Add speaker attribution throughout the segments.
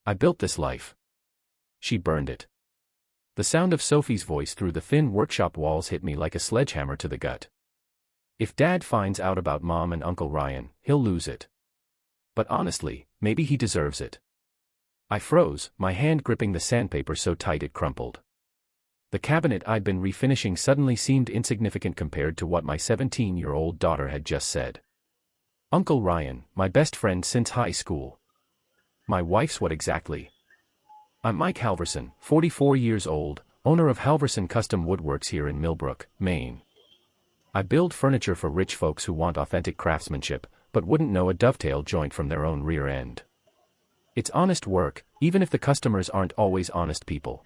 Speaker 1: I built this life. She burned it. The sound of Sophie's voice through the thin workshop walls hit me like a sledgehammer to the gut. If Dad finds out about Mom and Uncle Ryan, he'll lose it. But honestly, maybe he deserves it. I froze, my hand gripping the sandpaper so tight it crumpled. The cabinet I'd been refinishing suddenly seemed insignificant compared to what my 17-year-old daughter had just said. Uncle Ryan, my best friend since high school. My wife's what exactly? I'm Mike Halverson, 44 years old, owner of Halverson Custom Woodworks here in Millbrook, Maine. I build furniture for rich folks who want authentic craftsmanship, but wouldn't know a dovetail joint from their own rear end. It's honest work, even if the customers aren't always honest people.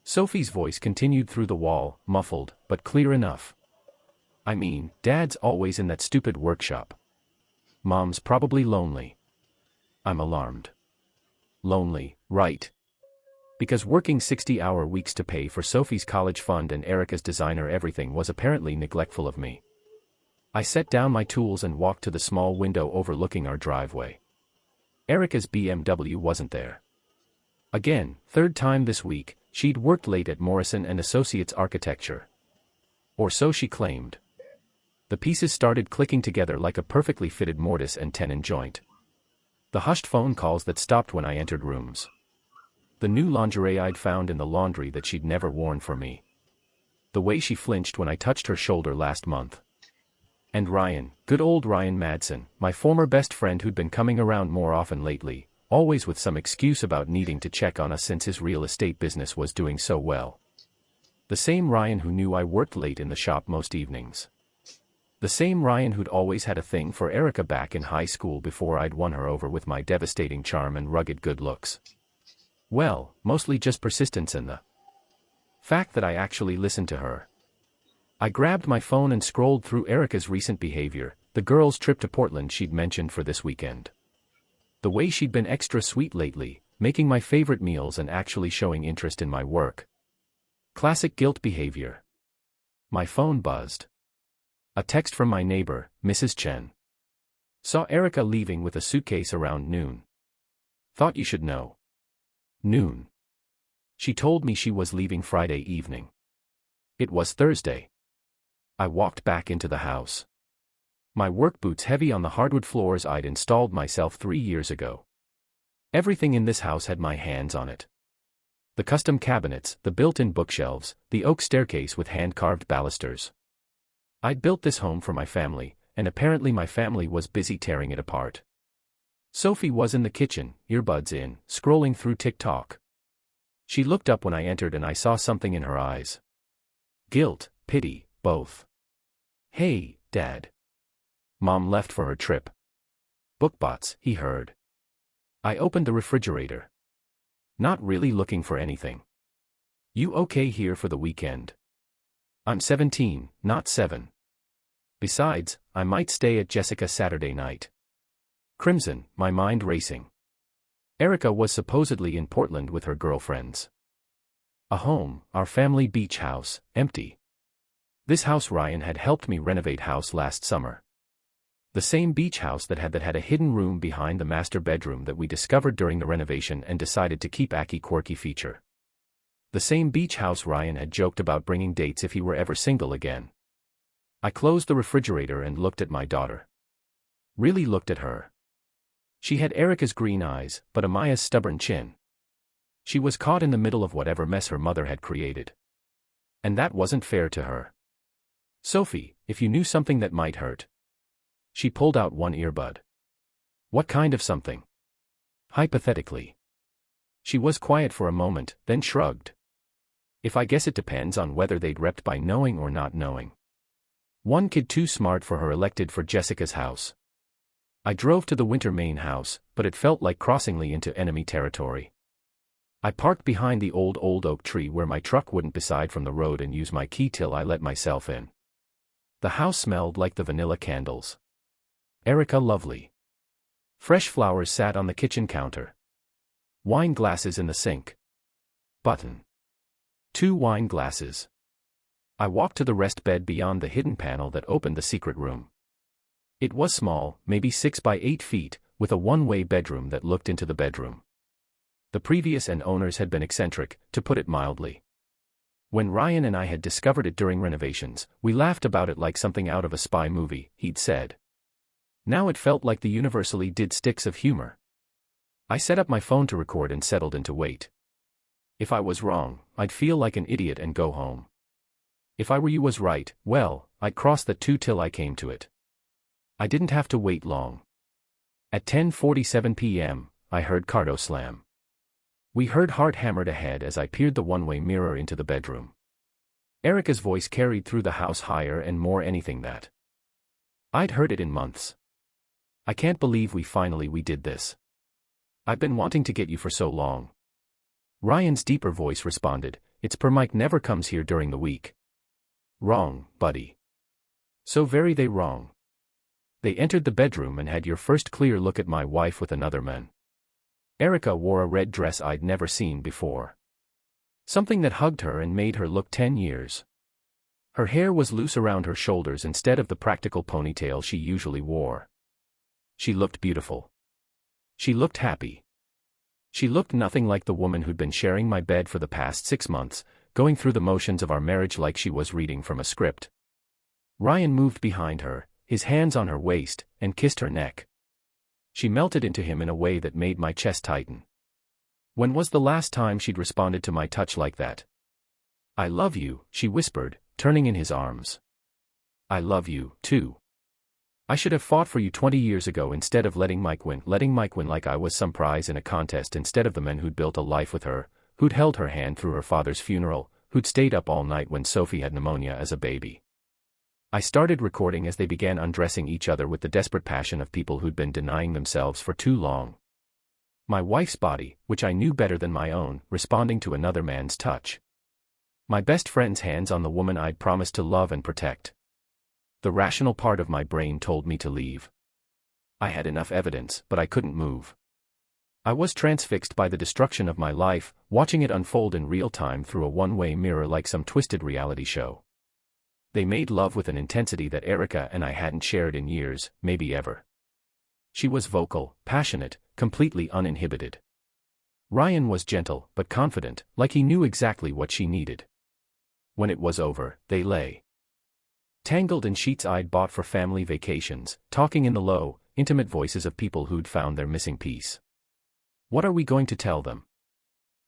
Speaker 1: Sophie's voice continued through the wall, muffled, but clear enough. I mean, Dad's always in that stupid workshop. Mom's probably lonely. I'm alarmed. Lonely, right? Because working 60-hour weeks to pay for Sophie's college fund and Erica's designer everything was apparently neglectful of me. I set down my tools and walked to the small window overlooking our driveway. Erica's BMW wasn't there. Again, third time this week, she'd worked late at Morrison & Associates Architecture. Or so she claimed. The pieces started clicking together like a perfectly fitted mortise and tenon joint. The hushed phone calls that stopped when I entered rooms. The new lingerie I'd found in the laundry that she'd never worn for me. The way she flinched when I touched her shoulder last month. And Ryan, good old Ryan Madsen, my former best friend who'd been coming around more often lately, always with some excuse about needing to check on us since his real estate business was doing so well. The same Ryan who knew I worked late in the shop most evenings. The same Ryan who'd always had a thing for Erica back in high school before I'd won her over with my devastating charm and rugged good looks. Well, mostly just persistence and the fact that I actually listened to her. I grabbed my phone and scrolled through Erica's recent behavior, the girls' trip to Portland she'd mentioned for this weekend. The way she'd been extra sweet lately, making my favorite meals and actually showing interest in my work. Classic guilt behavior. My phone buzzed. A text from my neighbor, Mrs. Chen. Saw Erica leaving with a suitcase around noon. Thought you should know. Noon. She told me she was leaving Friday evening. It was Thursday. I walked back into the house. My work boots heavy on the hardwood floors I'd installed myself 3 years ago. Everything in this house had my hands on it. The custom cabinets, the built-in bookshelves, the oak staircase with hand-carved balusters. I'd built this home for my family, and apparently my family was busy tearing it apart. Sophie was in the kitchen, earbuds in, scrolling through TikTok. She looked up when I entered and I saw something in her eyes. Guilt, pity, both. Hey, Dad. Mom left for her trip. Bookbots, he heard. I opened the refrigerator. Not really looking for anything. You okay here for the weekend? I'm 17, not 7. Besides, I might stay at Jessica Saturday night. Crimson, my mind racing. Erica was supposedly in Portland with her girlfriends. A home, our family beach house, empty. This house Ryan had helped me renovate house last summer. The same beach house that had a hidden room behind the master bedroom that we discovered during the renovation and decided to keep a quirky feature. The same beach house Ryan had joked about bringing dates if he were ever single again. I closed the refrigerator and looked at my daughter. Really looked at her. She had Erica's green eyes, but Amaya's stubborn chin. She was caught in the middle of whatever mess her mother had created. And that wasn't fair to her. Sophie, if you knew something that might hurt. She pulled out one earbud. What kind of something? Hypothetically. She was quiet for a moment, then shrugged. If I guess it depends on whether they'd repped by knowing or not knowing. One kid too smart for her elected for Jessica's house. I drove to the Winter Main house, but it felt like crossingly into enemy territory. I parked behind the old oak tree where my truck wouldn't beside from the road and used my key till I let myself in. The house smelled like the vanilla candles. Erica lovely. Fresh flowers sat on the kitchen counter. Wine glasses in the sink. Button. 2 wine glasses. I walked to the rest bed beyond the hidden panel that opened the secret room. It was small, maybe 6 by 8 feet, with a one-way bedroom that looked into the bedroom. The previous and owners had been eccentric, to put it mildly. When Ryan and I had discovered it during renovations, we laughed about it like something out of a spy movie, he'd said. Now it felt like the universally did sticks of humor. I set up my phone to record and settled into wait. If I was wrong, I'd feel like an idiot and go home. If I were you was right, well, I'd cross that too till I came to it. I didn't have to wait long. At 10:47 p.m., I heard Cardo slam. We heard Hart hammered ahead as I peered the one-way mirror into the bedroom. Erica's voice carried through the house higher and more anything that. I'd heard it in months. I can't believe we did this. I've been wanting to get you for so long. Ryan's deeper voice responded, it's per Mike never comes here during the week. Wrong, buddy. So very they wrong. They entered the bedroom and had your first clear look at my wife with another man. Erica wore a red dress I'd never seen before. Something that hugged her and made her look 10 years. Her hair was loose around her shoulders instead of the practical ponytail she usually wore. She looked beautiful. She looked happy. She looked nothing like the woman who'd been sharing my bed for the past 6 months, going through the motions of our marriage like she was reading from a script. Ryan moved behind her, his hands on her waist, and kissed her neck. She melted into him in a way that made my chest tighten. When was the last time she'd responded to my touch like that? I love you, she whispered, turning in his arms. I love you, too. I should have fought for you 20 years ago instead of letting Mike win like I was some prize in a contest instead of the men who'd built a life with her, who'd held her hand through her father's funeral, who'd stayed up all night when Sophie had pneumonia as a baby. I started recording as they began undressing each other with the desperate passion of people who'd been denying themselves for too long. My wife's body, which I knew better than my own, responding to another man's touch. My best friend's hands on the woman I'd promised to love and protect. The rational part of my brain told me to leave. I had enough evidence, but I couldn't move. I was transfixed by the destruction of my life, watching it unfold in real time through a one-way mirror like some twisted reality show. They made love with an intensity that Erica and I hadn't shared in years, maybe ever. She was vocal, passionate, completely uninhibited. Ryan was gentle, but confident, like he knew exactly what she needed. When it was over, they lay tangled in sheets I'd bought for family vacations, talking in the low, intimate voices of people who'd found their missing piece. What are we going to tell them?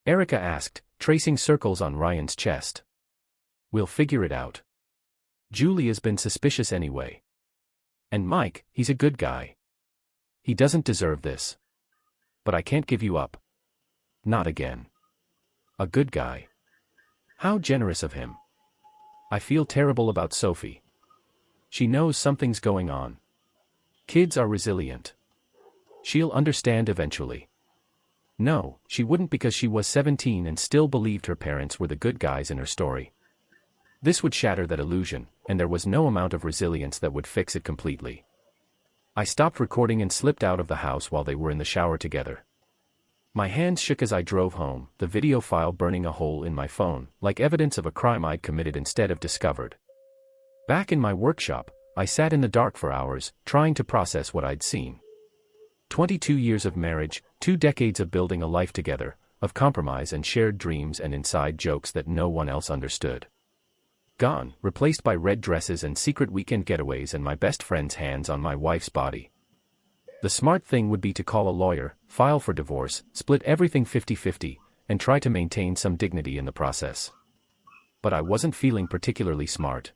Speaker 1: Erica asked, tracing circles on Ryan's chest. We'll figure it out. Julia's been suspicious anyway. And Mike, he's a good guy. He doesn't deserve this. But I can't give you up. Not again. A good guy. How generous of him. I feel terrible about Sophie. She knows something's going on. Kids are resilient. She'll understand eventually. No, she wouldn't because she was 17 and still believed her parents were the good guys in her story. This would shatter that illusion, and there was no amount of resilience that would fix it completely. I stopped recording and slipped out of the house while they were in the shower together. My hands shook as I drove home, the video file burning a hole in my phone, like evidence of a crime I'd committed instead of discovered. Back in my workshop, I sat in the dark for hours, trying to process what I'd seen. 22 years of marriage, 2 decades of building a life together, of compromise and shared dreams and inside jokes that no one else understood. Gone, replaced by red dresses and secret weekend getaways and my best friend's hands on my wife's body. The smart thing would be to call a lawyer, file for divorce, split everything 50-50, and try to maintain some dignity in the process. But I wasn't feeling particularly smart.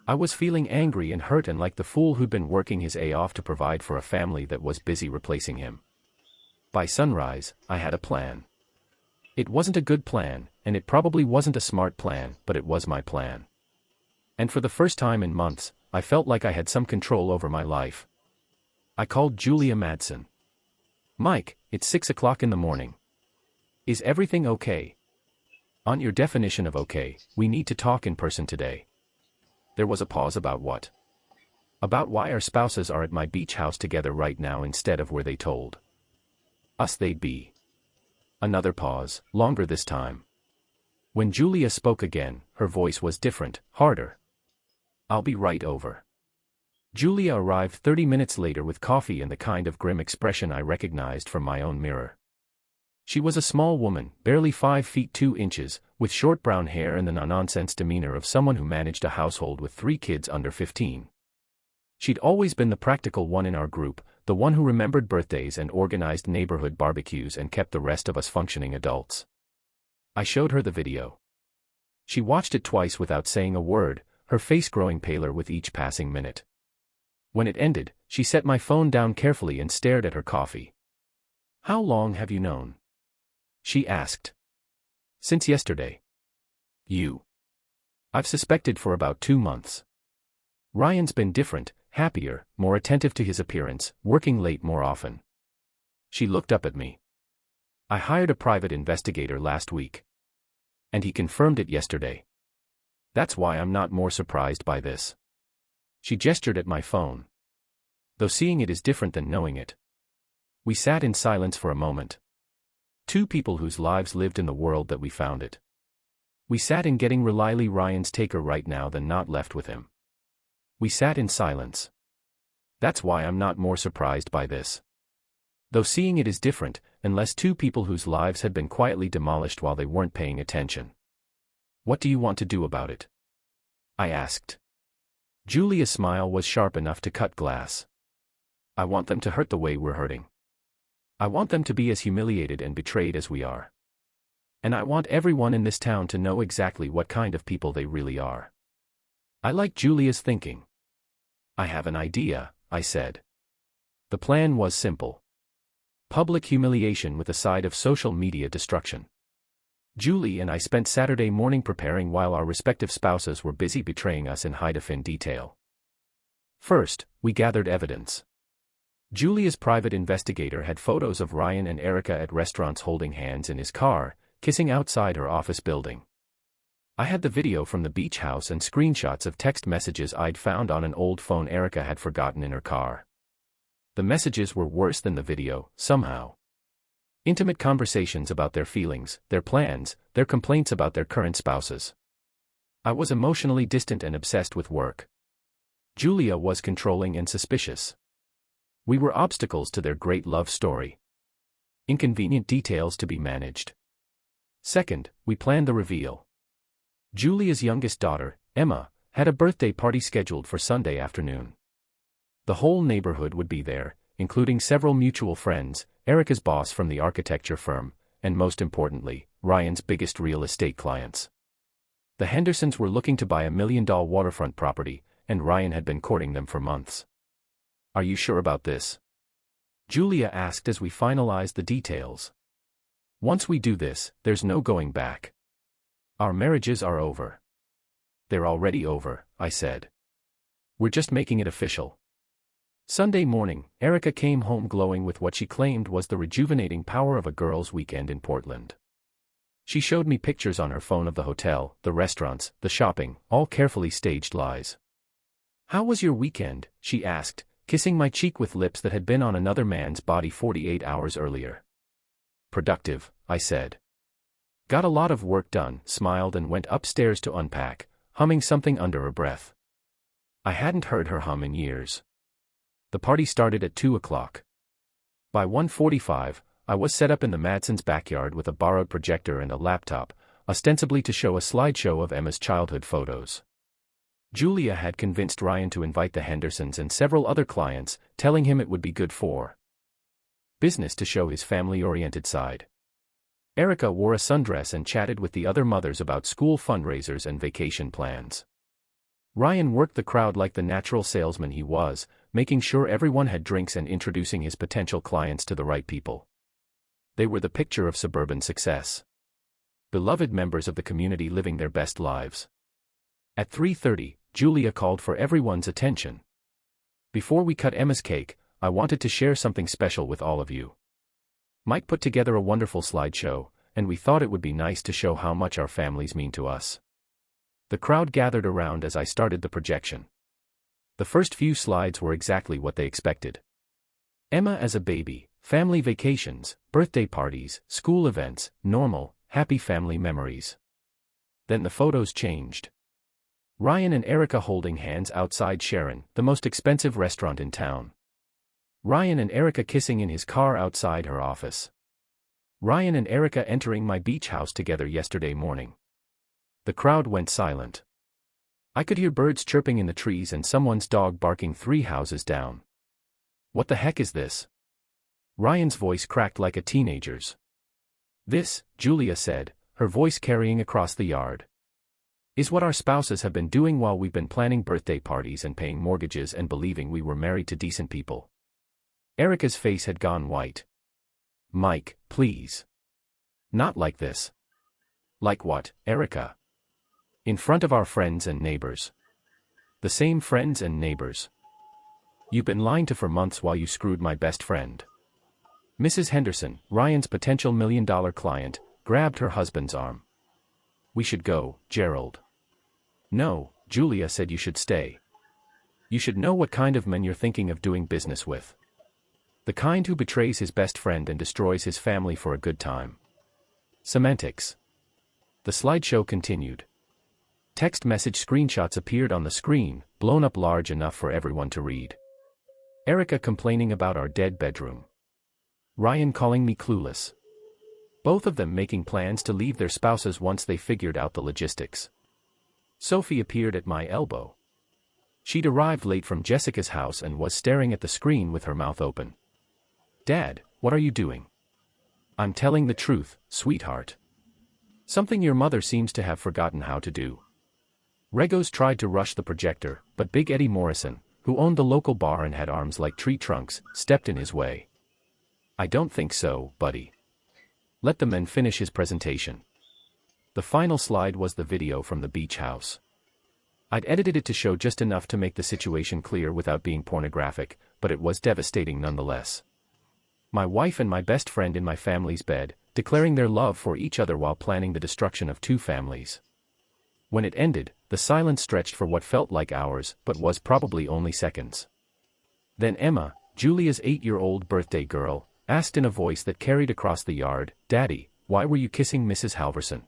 Speaker 1: I was feeling angry and hurt and like the fool who'd been working his A off to provide for a family that was busy replacing him. By sunrise, I had a plan. It wasn't a good plan, and it probably wasn't a smart plan, but it was my plan. And for the first time in months, I felt like I had some control over my life. I called Julia Madsen. Mike, it's 6 o'clock in the morning. Is everything okay? On your definition of okay, we need to talk in person today. There was a pause. About what? About why our spouses are at my beach house together right now instead of where they told us they'd be. Another pause, longer this time. When Julia spoke again, her voice was different, harder. I'll be right over. Julia arrived 30 minutes later with coffee and the kind of grim expression I recognized from my own mirror. She was a small woman, barely 5 feet 2 inches, with short brown hair and the no-nonsense demeanor of someone who managed a household with 3 kids under 15. She'd always been the practical one in our group, the one who remembered birthdays and organized neighborhood barbecues and kept the rest of us functioning adults. I showed her the video. She watched it twice without saying a word, her face growing paler with each passing minute. When it ended, she set my phone down carefully and stared at her coffee. "How long have you known?" she asked. "Since yesterday." "You?" "I've suspected for about 2 months. Ryan's been different, happier, more attentive to his appearance, working late more often." She looked up at me. "I hired a private investigator last week. And he confirmed it yesterday. That's why I'm not more surprised by this." She gestured at my phone. "Though seeing it is different than knowing it." We sat in silence for a moment. Two people whose lives lived in the world that we found it. We sat in getting Riley Ryan's taker right now than not left with him. We sat in silence. That's why I'm not more surprised by this. Though seeing it is different, unless two people whose lives had been quietly demolished while they weren't paying attention. "What do you want to do about it?" I asked. Julia's smile was sharp enough to cut glass. "I want them to hurt the way we're hurting. I want them to be as humiliated and betrayed as we are. And I want everyone in this town to know exactly what kind of people they really are." I like Julia's thinking. "I have an idea," I said. The plan was simple. Public humiliation with a side of social media destruction. Julie and I spent Saturday morning preparing while our respective spouses were busy betraying us in high-definition detail. First, we gathered evidence. Julia's private investigator had photos of Ryan and Erica at restaurants holding hands in his car, kissing outside her office building. I had the video from the beach house and screenshots of text messages I'd found on an old phone Erica had forgotten in her car. The messages were worse than the video, somehow. Intimate conversations about their feelings, their plans, their complaints about their current spouses. I was emotionally distant and obsessed with work. Julia was controlling and suspicious. We were obstacles to their great love story. Inconvenient details to be managed. Second, we planned the reveal. Julia's youngest daughter, Emma, had a birthday party scheduled for Sunday afternoon. The whole neighborhood would be there, including several mutual friends, Erica's boss from the architecture firm, and most importantly, Ryan's biggest real estate clients. The Hendersons were looking to buy $1 million waterfront property, and Ryan had been courting them for months. "Are you sure about this?" Julia asked as we finalized the details. "Once we do this, there's no going back. Our marriages are over." "They're already over," I said. "We're just making it official." Sunday morning, Erica came home glowing with what she claimed was the rejuvenating power of a girls' weekend in Portland. She showed me pictures on her phone of the hotel, the restaurants, the shopping, all carefully staged lies. "How was your weekend?" she asked, kissing my cheek with lips that had been on another man's body 48 hours earlier. "Productive," I said. "Got a lot of work done," smiled and went upstairs to unpack, humming something under her breath. I hadn't heard her hum in years. The party started at 2 o'clock. By 1:45, I was set up in the Madsons' backyard with a borrowed projector and a laptop, ostensibly to show a slideshow of Emma's childhood photos. Julia had convinced Ryan to invite the Hendersons and several other clients, telling him it would be good for business to show his family-oriented side. Erica wore a sundress and chatted with the other mothers about school fundraisers and vacation plans. Ryan worked the crowd like the natural salesman he was, making sure everyone had drinks and introducing his potential clients to the right people. They were the picture of suburban success. Beloved members of the community living their best lives. At 3:30, Julia called for everyone's attention. "Before we cut Emma's cake, I wanted to share something special with all of you. Mike put together a wonderful slideshow, and we thought it would be nice to show how much our families mean to us." The crowd gathered around as I started the projection. The first few slides were exactly what they expected. Emma as a baby, family vacations, birthday parties, school events, normal, happy family memories. Then the photos changed. Ryan and Erica holding hands outside Sharon, the most expensive restaurant in town. Ryan and Erica kissing in his car outside her office. Ryan and Erica entering my beach house together yesterday morning. The crowd went silent. I could hear birds chirping in the trees and someone's dog barking 3 houses down. What the heck is this? Ryan's voice cracked like a teenager's. This, Julia said, her voice carrying across the yard, is what our spouses have been doing while we've been planning birthday parties and paying mortgages and believing we were married to decent people. Erica's face had gone white. Mike, please. Not like this. Like what, Erica? In front of our friends and neighbors. The same friends and neighbors you've been lying to for months while you screwed my best friend. Mrs. Henderson, Ryan's potential $1 million client, grabbed her husband's arm. We should go, Gerald. No, Julia said you should stay. You should know what kind of men you're thinking of doing business with. The kind who betrays his best friend and destroys his family for a good time. Semantics. The slideshow continued. Text message screenshots appeared on the screen, blown up large enough for everyone to read. Erica complaining about our dead bedroom. Ryan calling me clueless. Both of them making plans to leave their spouses once they figured out the logistics. Sophie appeared at my elbow. She'd arrived late from Jessica's house and was staring at the screen with her mouth open. Dad, what are you doing? I'm telling the truth, sweetheart. Something your mother seems to have forgotten how to do. Regos tried to rush the projector, but Big Eddie Morrison, who owned the local bar and had arms like tree trunks, stepped in his way. I don't think so, buddy. Let the man finish his presentation. The final slide was the video from the beach house. I'd edited it to show just enough to make the situation clear without being pornographic, but it was devastating nonetheless. My wife and my best friend in my family's bed, declaring their love for each other while planning the destruction of 2 families. When it ended, the silence stretched for what felt like hours, but was probably only seconds. Then Emma, Julia's 8-year-old birthday girl, asked in a voice that carried across the yard, Daddy, why were you kissing Mrs. Halverson?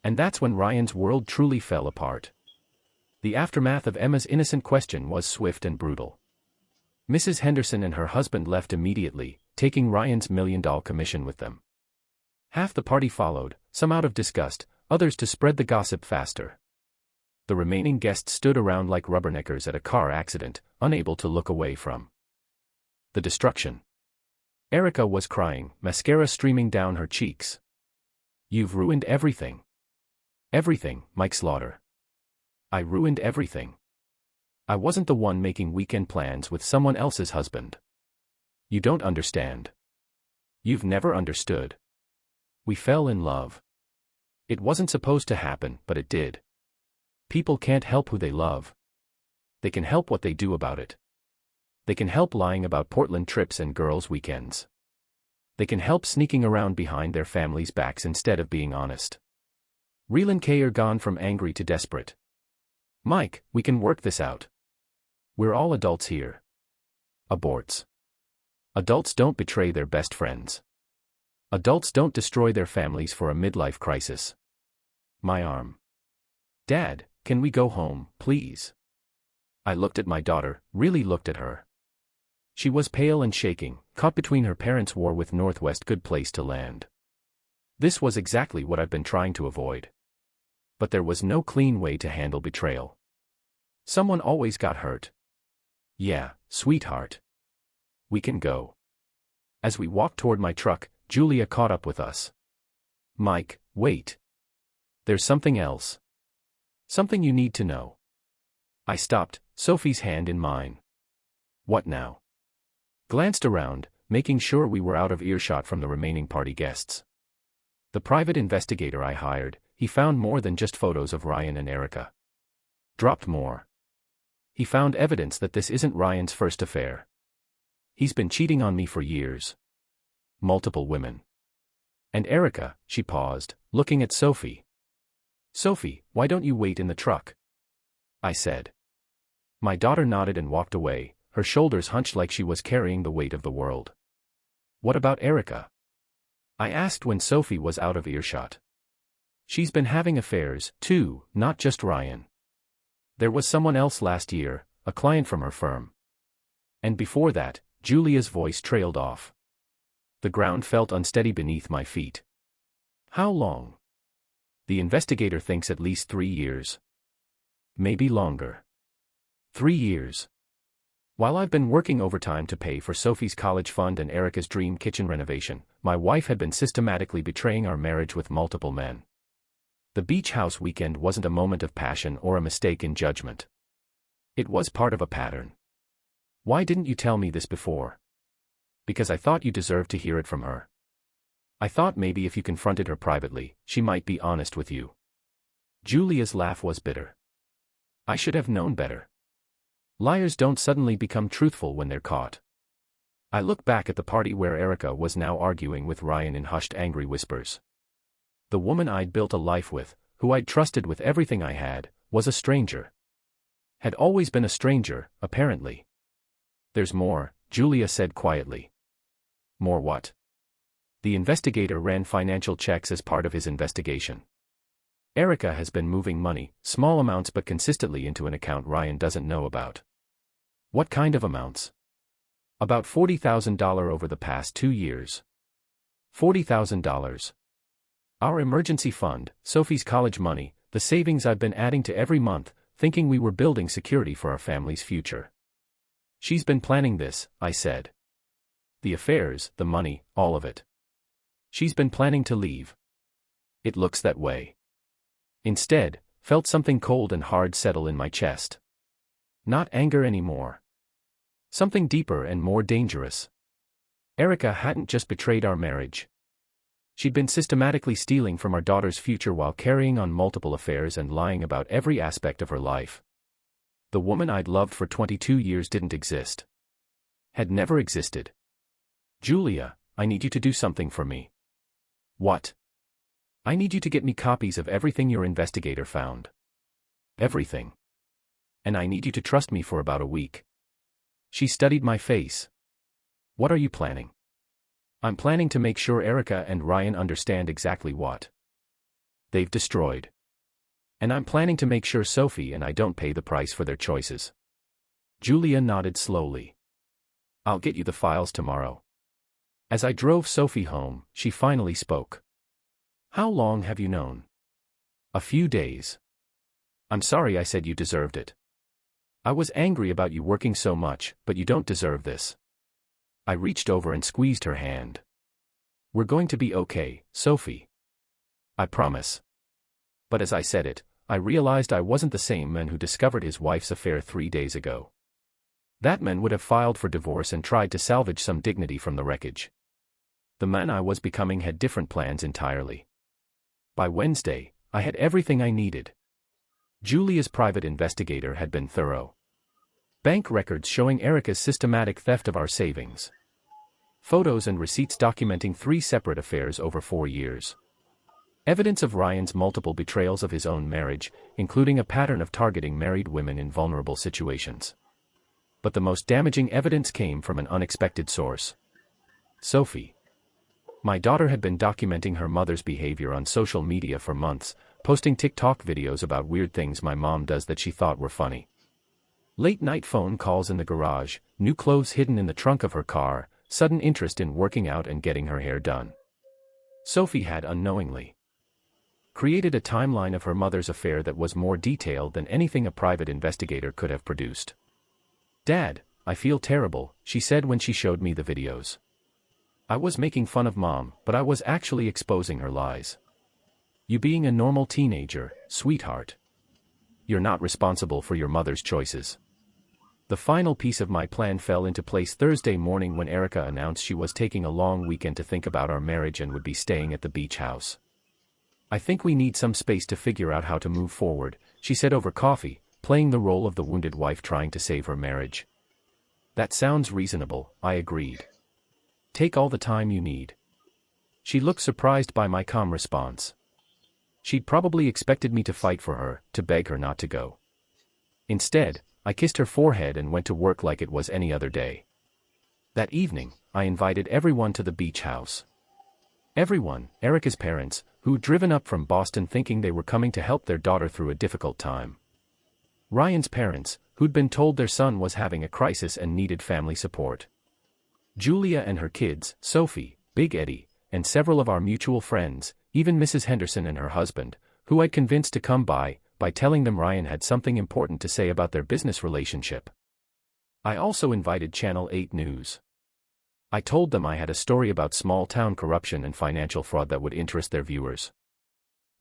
Speaker 1: And that's when Ryan's world truly fell apart. The aftermath of Emma's innocent question was swift and brutal. Mrs. Henderson and her husband left immediately, taking Ryan's $1 million commission with them. Half the party followed, some out of disgust, others to spread the gossip faster. The remaining guests stood around like rubberneckers at a car accident, unable to look away from the destruction. Erica was crying, mascara streaming down her cheeks. You've ruined everything. Everything, Mike Slaughter. I ruined everything. I wasn't the one making weekend plans with someone else's husband. You don't understand. You've never understood. We fell in love. It wasn't supposed to happen, but it did. People can't help who they love. They can help what they do about it. They can help lying about Portland trips and girls' weekends. They can help sneaking around behind their families' backs instead of being honest. Reelan Kayer gone from angry to desperate. Mike, we can work this out. We're all adults here. Aborts. Adults don't betray their best friends. Adults don't destroy their families for a midlife crisis. My arm. Dad, can we go home, please? I looked at my daughter, really looked at her. She was pale and shaking, caught between her parents' war with Northwest good place to land. This was exactly what I've been trying to avoid. But there was no clean way to handle betrayal. Someone always got hurt. Yeah, sweetheart. We can go. As we walked toward my truck, Julia caught up with us. Mike, wait. There's something else. Something you need to know. I stopped, Sophie's hand in mine. What now? Glanced around, making sure we were out of earshot from the remaining party guests. The private investigator I hired, he found more than just photos of Ryan and Erica. Dropped more. He found evidence that this isn't Ryan's first affair. He's been cheating on me for years. Multiple women. And Erica, she paused, looking at Sophie. Sophie, why don't you wait in the truck? I said. My daughter nodded and walked away, her shoulders hunched like she was carrying the weight of the world. What about Erica? I asked when Sophie was out of earshot. She's been having affairs, too, not just Ryan. There was someone else last year, a client from her firm. And before that, Julia's voice trailed off. The ground felt unsteady beneath my feet. How long? The investigator thinks at least 3 years. Maybe longer. 3 years. While I've been working overtime to pay for Sophie's college fund and Erica's dream kitchen renovation, my wife had been systematically betraying our marriage with multiple men. The beach house weekend wasn't a moment of passion or a mistake in judgment. It was part of a pattern. Why didn't you tell me this before? Because I thought you deserved to hear it from her. I thought maybe if you confronted her privately, she might be honest with you. Julia's laugh was bitter. I should have known better. Liars don't suddenly become truthful when they're caught. I look back at the party where Erica was now arguing with Ryan in hushed angry whispers. The woman I'd built a life with, who I'd trusted with everything I had, was a stranger. Had always been a stranger, apparently. There's more, Julia said quietly. More what? The investigator ran financial checks as part of his investigation. Erica has been moving money, small amounts but consistently, into an account Ryan doesn't know about. What kind of amounts? About $40,000 over the past 2 years. $40,000. Our emergency fund, Sophie's college money, the savings I've been adding to every month, thinking we were building security for our family's future. She's been planning this, I said. The affairs, the money, all of it. She's been planning to leave. It looks that way. Instead, felt something cold and hard settle in my chest. Not anger anymore. Something deeper and more dangerous. Erica hadn't just betrayed our marriage. She'd been systematically stealing from our daughter's future while carrying on multiple affairs and lying about every aspect of her life. The woman I'd loved for 22 years didn't exist. Had never existed. Julia, I need you to do something for me. What? I need you to get me copies of everything your investigator found. Everything. And I need you to trust me for about a week. She studied my face. What are you planning? I'm planning to make sure Erica and Ryan understand exactly what they've destroyed. And I'm planning to make sure Sophie and I don't pay the price for their choices. Julia nodded slowly. I'll get you the files tomorrow. As I drove Sophie home, she finally spoke. How long have you known? A few days. I'm sorry I said you deserved it. I was angry about you working so much, but you don't deserve this. I reached over and squeezed her hand. We're going to be okay, Sophie. I promise. But as I said it, I realized I wasn't the same man who discovered his wife's affair 3 days ago. That man would have filed for divorce and tried to salvage some dignity from the wreckage. The man I was becoming had different plans entirely. By Wednesday, I had everything I needed. Julia's private investigator had been thorough. Bank records showing Erica's systematic theft of our savings. Photos and receipts documenting 3 separate affairs over 4 years. Evidence of Ryan's multiple betrayals of his own marriage, including a pattern of targeting married women in vulnerable situations. But the most damaging evidence came from an unexpected source. Sophie. My daughter had been documenting her mother's behavior on social media for months, posting TikTok videos about weird things my mom does that she thought were funny. Late-night phone calls in the garage, new clothes hidden in the trunk of her car, sudden interest in working out and getting her hair done. Sophie had unknowingly created a timeline of her mother's affair that was more detailed than anything a private investigator could have produced. Dad, I feel terrible, she said when she showed me the videos. I was making fun of Mom, but I was actually exposing her lies. You being a normal teenager, sweetheart. You're not responsible for your mother's choices. The final piece of my plan fell into place Thursday morning when Erica announced she was taking a long weekend to think about our marriage and would be staying at the beach house. I think we need some space to figure out how to move forward, she said over coffee, playing the role of the wounded wife trying to save her marriage. That sounds reasonable, I agreed. Take all the time you need. She looked surprised by my calm response. She'd probably expected me to fight for her, to beg her not to go. Instead, I kissed her forehead and went to work like it was any other day. That evening, I invited everyone to the beach house. Everyone, Erica's parents, who'd driven up from Boston thinking they were coming to help their daughter through a difficult time. Ryan's parents, who'd been told their son was having a crisis and needed family support. Julia and her kids, Sophie, Big Eddie, and several of our mutual friends, even Mrs. Henderson and her husband, who I'd convinced to come by telling them Ryan had something important to say about their business relationship. I also invited Channel 8 News. I told them I had a story about small-town corruption and financial fraud that would interest their viewers.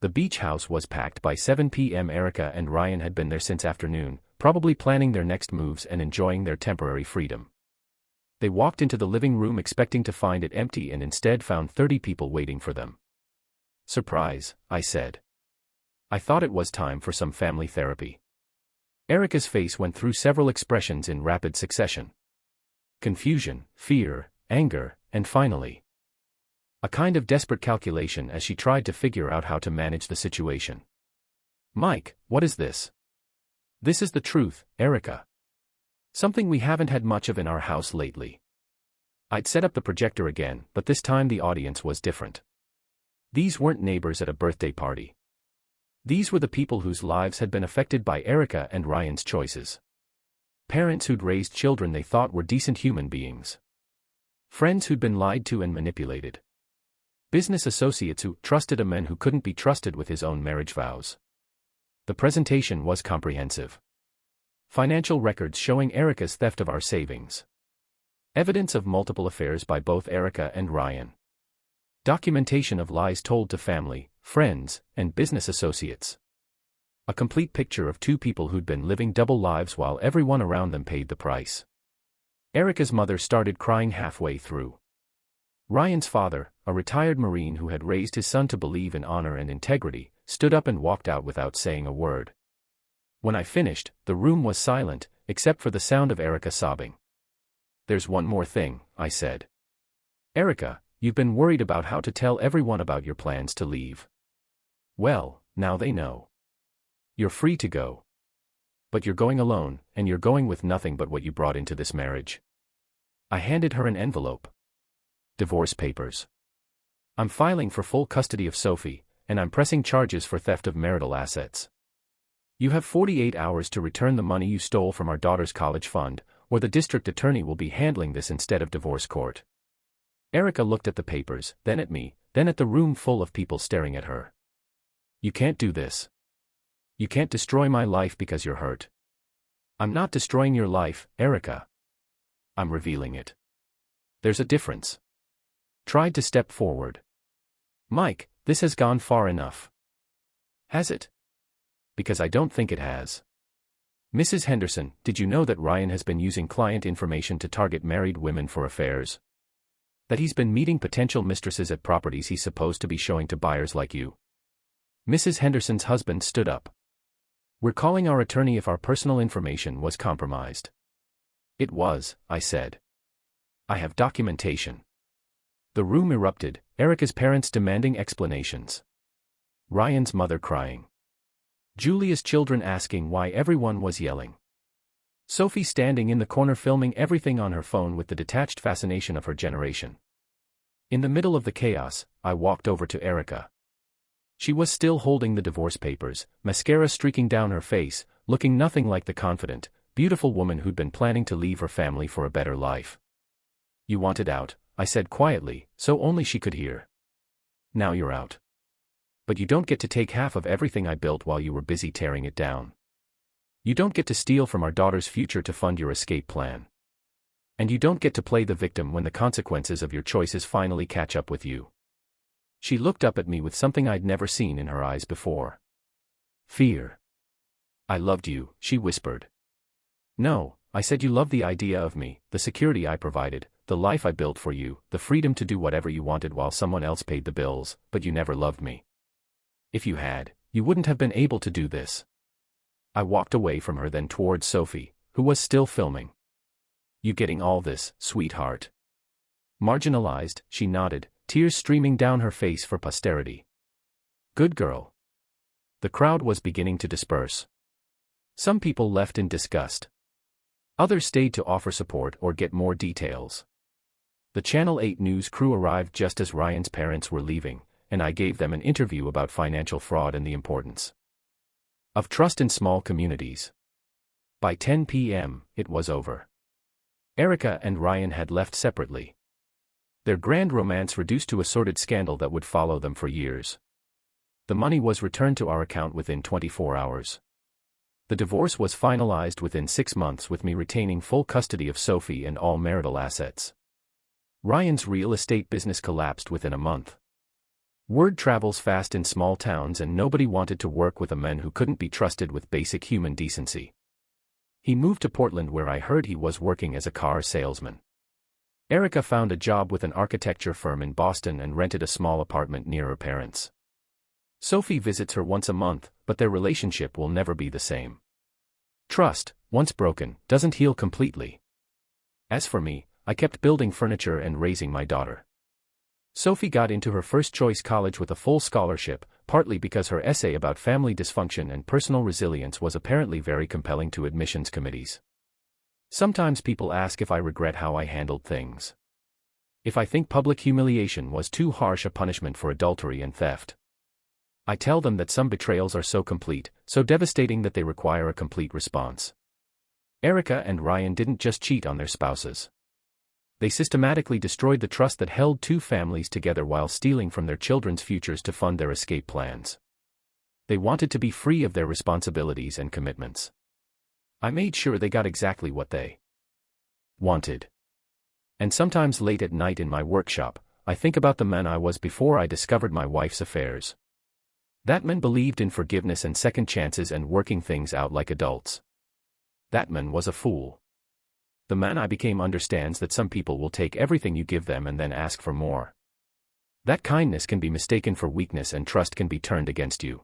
Speaker 1: The beach house was packed by 7 p.m. Erica and Ryan had been there since afternoon, probably planning their next moves and enjoying their temporary freedom. They walked into the living room expecting to find it empty and instead found 30 people waiting for them. Surprise, I said. I thought it was time for some family therapy. Erica's face went through several expressions in rapid succession. Confusion, fear, anger, and finally, a kind of desperate calculation as she tried to figure out how to manage the situation. Mike, what is this? This is the truth, Erica. Something we haven't had much of in our house lately. I'd set up the projector again, but this time the audience was different. These weren't neighbors at a birthday party. These were the people whose lives had been affected by Erica and Ryan's choices. Parents who'd raised children they thought were decent human beings. Friends who'd been lied to and manipulated. Business associates who trusted a man who couldn't be trusted with his own marriage vows. The presentation was comprehensive. Financial records showing Erica's theft of our savings. Evidence of multiple affairs by both Erica and Ryan. Documentation of lies told to family, friends, and business associates. A complete picture of two people who'd been living double lives while everyone around them paid the price. Erica's mother started crying halfway through. Ryan's father, a retired Marine who had raised his son to believe in honor and integrity, stood up and walked out without saying a word. When I finished, the room was silent, except for the sound of Erica sobbing. There's one more thing, I said. Erica, you've been worried about how to tell everyone about your plans to leave. Well, now they know. You're free to go. But you're going alone, and you're going with nothing but what you brought into this marriage. I handed her an envelope. Divorce papers. I'm filing for full custody of Sophie, and I'm pressing charges for theft of marital assets. You have 48 hours to return the money you stole from our daughter's college fund, or the district attorney will be handling this instead of divorce court. Erica looked at the papers, then at me, then at the room full of people staring at her. You can't do this. You can't destroy my life because you're hurt. I'm not destroying your life, Erica. I'm revealing it. There's a difference. Tried to step forward. Mike, this has gone far enough. Has it? Because I don't think it has. Mrs. Henderson, did you know that Ryan has been using client information to target married women for affairs? That he's been meeting potential mistresses at properties he's supposed to be showing to buyers like you? Mrs. Henderson's husband stood up. We're calling our attorney if our personal information was compromised. It was, I said. I have documentation. The room erupted, Erica's parents demanding explanations. Ryan's mother crying. Julia's children asking why everyone was yelling. Sophie standing in the corner filming everything on her phone with the detached fascination of her generation. In the middle of the chaos, I walked over to Erica. She was still holding the divorce papers, mascara streaking down her face, looking nothing like the confident, beautiful woman who'd been planning to leave her family for a better life. You wanted out, I said quietly, so only she could hear. Now you're out. But you don't get to take half of everything I built while you were busy tearing it down. You don't get to steal from our daughter's future to fund your escape plan. And you don't get to play the victim when the consequences of your choices finally catch up with you. She looked up at me with something I'd never seen in her eyes before. Fear. I loved you, she whispered. No, I said you loved the idea of me, the security I provided, the life I built for you, the freedom to do whatever you wanted while someone else paid the bills, but you never loved me. If you had, you wouldn't have been able to do this. I walked away from her then towards Sophie, who was still filming. You getting all this, sweetheart? Marginalized, she nodded, tears streaming down her face for posterity. Good girl. The crowd was beginning to disperse. Some people left in disgust. Others stayed to offer support or get more details. The Channel 8 News crew arrived just as Ryan's parents were leaving, and I gave them an interview about financial fraud and the importance of trust in small communities. By 10 p.m., it was over. Erica and Ryan had left separately. Their grand romance reduced to a sordid scandal that would follow them for years. The money was returned to our account within 24 hours. The divorce was finalized within 6 months, with me retaining full custody of Sophie and all marital assets. Ryan's real estate business collapsed within a month. Word travels fast in small towns, and nobody wanted to work with a man who couldn't be trusted with basic human decency. He moved to Portland, where I heard he was working as a car salesman. Erica found a job with an architecture firm in Boston and rented a small apartment near her parents. Sophie visits her once a month, but their relationship will never be the same. Trust, once broken, doesn't heal completely. As for me, I kept building furniture and raising my daughter. Sophie got into her first-choice college with a full scholarship, partly because her essay about family dysfunction and personal resilience was apparently very compelling to admissions committees. Sometimes people ask if I regret how I handled things. If I think public humiliation was too harsh a punishment for adultery and theft. I tell them that some betrayals are so complete, so devastating that they require a complete response. Erica and Ryan didn't just cheat on their spouses. They systematically destroyed the trust that held two families together while stealing from their children's futures to fund their escape plans. They wanted to be free of their responsibilities and commitments. I made sure they got exactly what they wanted. And sometimes late at night in my workshop, I think about the man I was before I discovered my wife's affairs. That man believed in forgiveness and second chances and working things out like adults. That man was a fool. The man I became understands that some people will take everything you give them and then ask for more. That kindness can be mistaken for weakness and trust can be turned against you.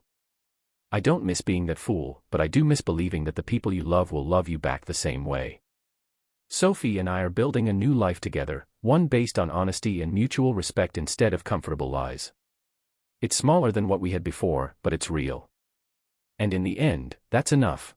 Speaker 1: I don't miss being that fool, but I do miss believing that the people you love will love you back the same way. Sophie and I are building a new life together, one based on honesty and mutual respect instead of comfortable lies. It's smaller than what we had before, but it's real. And in the end, that's enough.